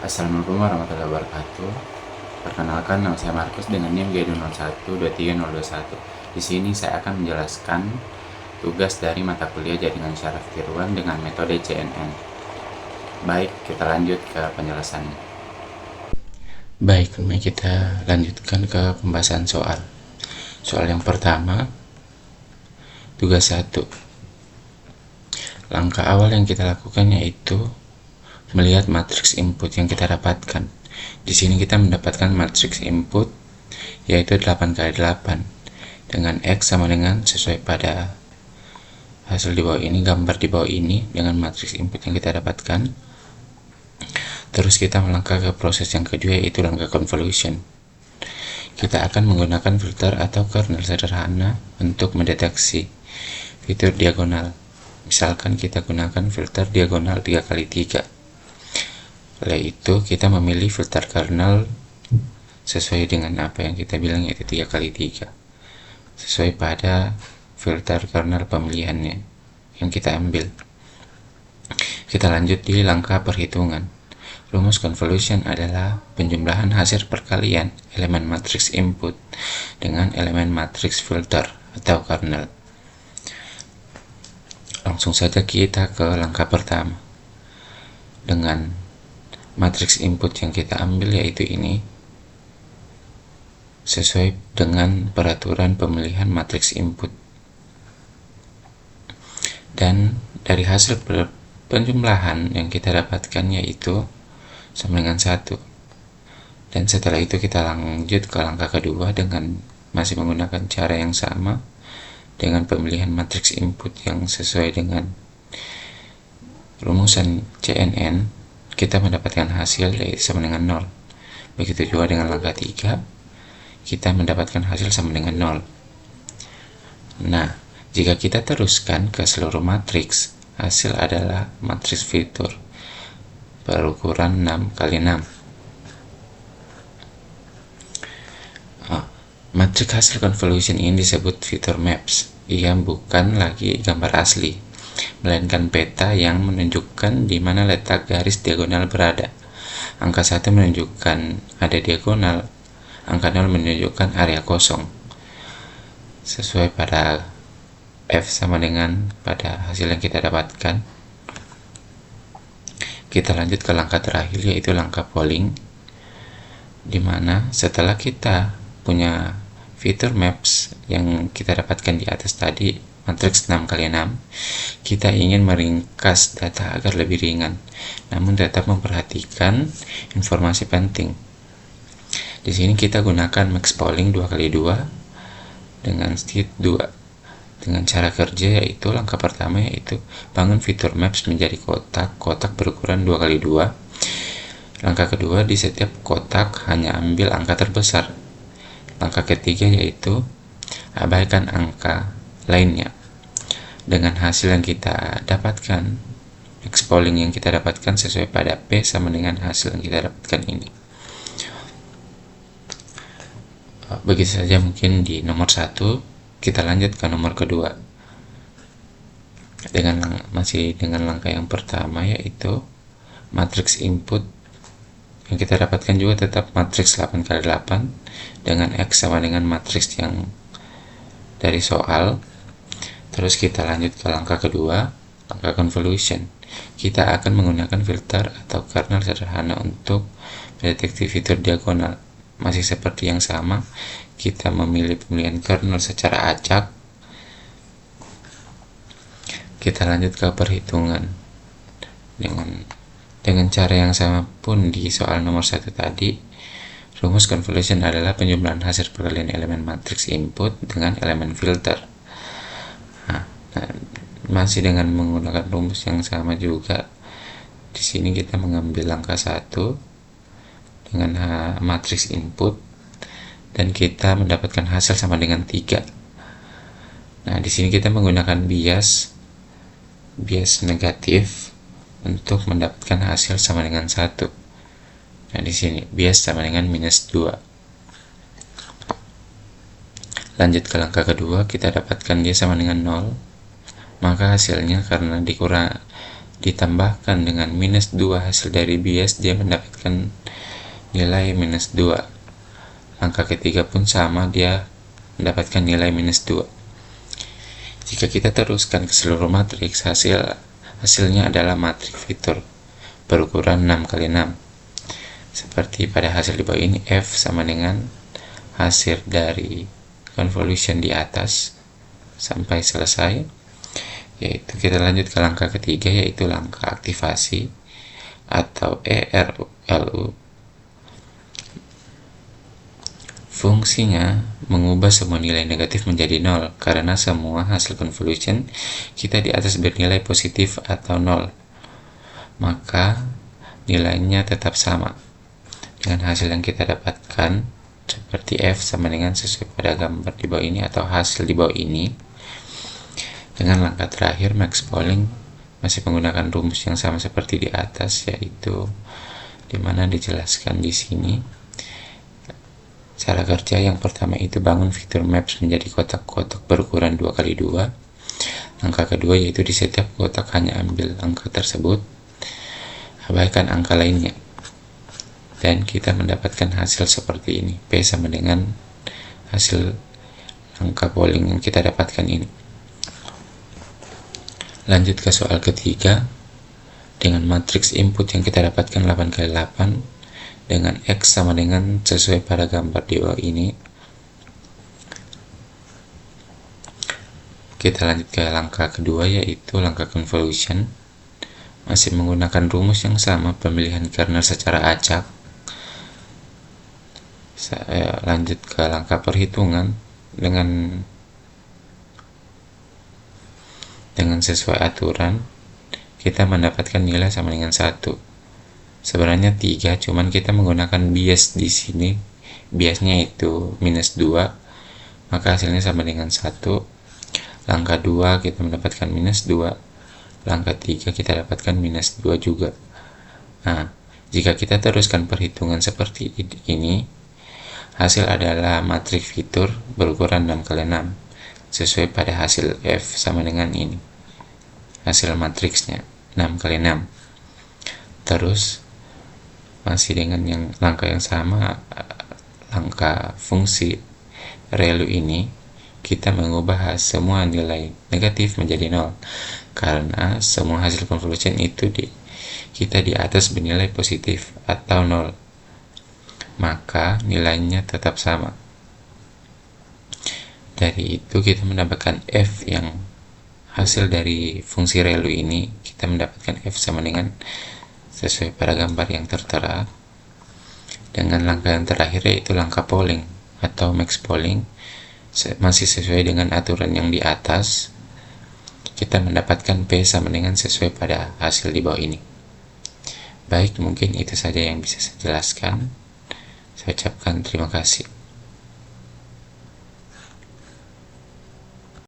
Assalamualaikum warahmatullahi wabarakatuh. Perkenalkan, nama saya Markus dengan NIM G201232021. Di sini saya akan menjelaskan tugas dari mata kuliah jaringan syaraf tiruan dengan metode CNN. Baik, kita lanjut ke penjelasannya. Baik, mari kita lanjutkan ke pembahasan soal. Soal yang pertama, tugas 1. Langkah awal yang kita lakukan yaitu melihat matriks input yang kita dapatkan. Di sini kita mendapatkan matriks input yaitu 8x8 dengan X sama dengan sesuai pada hasil di bawah ini, gambar di bawah ini dengan matriks input yang kita dapatkan. Terus kita melangkah ke proses yang kedua yaitu langkah convolution. Kita akan menggunakan filter atau kernel sederhana untuk mendeteksi fitur diagonal. Misalkan kita gunakan filter diagonal 3x3. Oleh itu, kita memilih filter kernel sesuai dengan apa yang kita bilang yaitu 3x3. Sesuai pada filter kernel pemilihannya yang kita ambil. Kita lanjut di langkah perhitungan. Rumus convolution adalah penjumlahan hasil perkalian elemen matriks input dengan elemen matriks filter atau kernel. Langsung saja kita ke langkah pertama. Dengan matriks input yang kita ambil yaitu ini, sesuai dengan peraturan pemilihan matriks input. Dan dari hasil penjumlahan yang kita dapatkan yaitu sama dengan 1. Dan setelah itu kita lanjut ke langkah kedua dengan masih menggunakan cara yang sama dengan pemilihan matriks input yang sesuai dengan rumusan CNN. Kita mendapatkan hasil yaitu sama dengan 0. Begitu juga dengan langkah 3, kita mendapatkan hasil sama dengan 0. Nah, jika kita teruskan ke seluruh matriks, hasil adalah matriks fitur berukuran 6x6. Matriks hasil convolution ini disebut fitur maps. Ia bukan lagi gambar asli, melainkan peta yang menunjukkan di mana letak garis diagonal berada. Angka 1 menunjukkan ada diagonal, angka 0 menunjukkan area kosong. Sesuai pada F sama dengan pada hasil yang kita dapatkan. Kita lanjut ke langkah terakhir yaitu langkah polling, di mana setelah kita punya fitur maps yang kita dapatkan di atas tadi, matriks 6x6, kita ingin meringkas data agar lebih ringan, namun tetap memperhatikan informasi penting. Di sini kita gunakan max polling 2x2 dengan state 2. Dengan cara kerja yaitu langkah pertama yaitu bangun fitur maps menjadi kotak berukuran 2x2. Langkah kedua, di setiap kotak hanya ambil angka terbesar. Langkah ketiga yaitu abaikan angka lainnya. Dengan hasil yang kita dapatkan, max polling yang kita dapatkan sesuai pada P sama dengan hasil yang kita dapatkan ini. Begitu saja mungkin di nomor 1. Kita lanjut ke nomor kedua. Masih dengan langkah yang pertama yaitu matriks input yang kita dapatkan juga tetap matriks 8x8 dengan X sama dengan matriks yang dari soal. Terus kita lanjut ke langkah kedua, langkah convolution. Kita akan menggunakan filter atau kernel sederhana untuk mendeteksi fitur diagonal. Masih seperti yang sama, kita memilih pemilihan kernel secara acak. Kita lanjut ke perhitungan dengan cara yang sama pun di soal nomor 1 tadi. Rumus convolution adalah penjumlahan hasil perkalian elemen matriks input dengan elemen filter. Nah, masih dengan menggunakan rumus yang sama juga. Di sini kita mengambil angka 1 dengan matriks input dan kita mendapatkan hasil sama dengan 3. Nah, di sini kita menggunakan bias negatif untuk mendapatkan hasil sama dengan 1. Nah, di sini bias sama dengan -2. Lanjut ke langkah kedua, kita dapatkan dia sama dengan 0. Maka hasilnya karena ditambahkan dengan minus 2 hasil dari bias, dia mendapatkan nilai minus 2. Langkah ketiga pun sama, dia mendapatkan nilai minus 2. Jika kita teruskan ke seluruh matriks, hasilnya adalah matriks Victor berukuran 6 kali 6. Seperti pada hasil di bawah ini, F sama dengan hasil dari convolution di atas sampai selesai. Yaitu kita lanjut ke langkah ketiga, yaitu langkah aktivasi atau ERLU. Fungsinya mengubah semua nilai negatif menjadi 0, karena semua hasil convolution kita di atas bernilai positif atau 0. Maka nilainya tetap sama dengan hasil yang kita dapatkan, seperti F sama dengan sesuai pada gambar di bawah ini atau hasil di bawah ini. Dengan langkah terakhir, max polling masih menggunakan rumus yang sama seperti di atas, yaitu dimana dijelaskan di sini. Cara kerja yang pertama itu bangun Victor Maps menjadi kotak-kotak berukuran 2 kali 2. Langkah kedua yaitu di setiap kotak hanya ambil angka tersebut, abaikan angka lainnya, dan kita mendapatkan hasil seperti ini. P sama dengan hasil angka polling yang kita dapatkan ini. Lanjut ke soal ketiga. Dengan matriks input yang kita dapatkan 8 kali 8 dengan X sama dengan sesuai pada gambar di bawah ini. Kita lanjut ke langkah kedua, yaitu langkah convolution. Masih menggunakan rumus yang sama, pemilihan kernel secara acak. Saya lanjut ke langkah perhitungan dengan sesuai aturan. Kita mendapatkan nilai sama dengan 1. Sebenarnya 3, cuman kita menggunakan bias di sini. Biasnya itu minus 2, maka hasilnya sama dengan 1. Langkah 2 kita mendapatkan minus 2. Langkah 3 kita dapatkan minus 2 juga. Nah, jika kita teruskan perhitungan seperti ini, hasil adalah matriks Victor berukuran 6 kali 6 sesuai pada hasil F sama dengan ini. Hasil matriksnya 6 kali 6. Terus masih dengan langkah yang sama, langkah fungsi ReLU ini, kita mengubah semua nilai negatif menjadi 0, karena semua hasil convolution itu kita di atas bernilai positif atau 0, maka nilainya tetap sama. Dari itu kita mendapatkan F yang hasil dari fungsi ReLU ini, kita mendapatkan F sama dengan sesuai pada gambar yang tertera. Dengan langkah yang terakhir yaitu langkah polling atau max polling, masih sesuai dengan aturan yang di atas, kita mendapatkan P sama dengan sesuai pada hasil di bawah ini. Baik, mungkin itu saja yang bisa saya jelaskan. Saya ucapkan terima kasih.